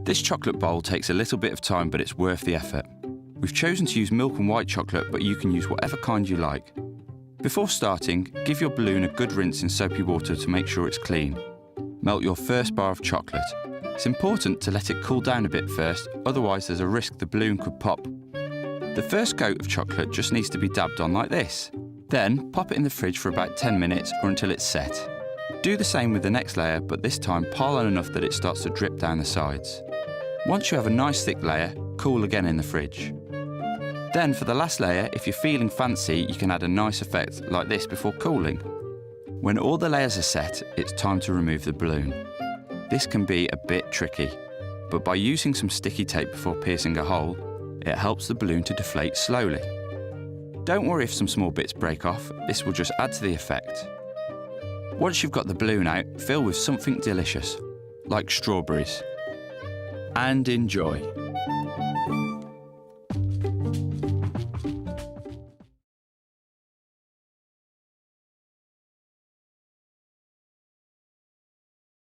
This chocolate bowl takes a little bit of time, but it's worth the effort. We've chosen to use milk and white chocolate, but you can use whatever kind you like. Before starting, give your balloon a good rinse in soapy water to make sure it's clean. Melt your first bar of chocolate. It's important to let it cool down a bit first, otherwise there's a risk the balloon could pop. The first coat of chocolate just needs to be dabbed on like this. Then pop it in the fridge for about 10 minutes or until it's set. Do the same with the next layer, but this time pile on enough that it starts to drip down the sides. Once you have a nice thick layer, cool again in the fridge. Then for the last layer, if you're feeling fancy, you can add a nice effect like this before cooling. When all the layers are set, it's time to remove the balloon. This can be a bit tricky, but by using some sticky tape before piercing a hole, it helps the balloon to deflate slowly. Don't worry if some small bits break off, this will just add to the effect. Once you've got the balloon out, fill with something delicious, like strawberries. And enjoy.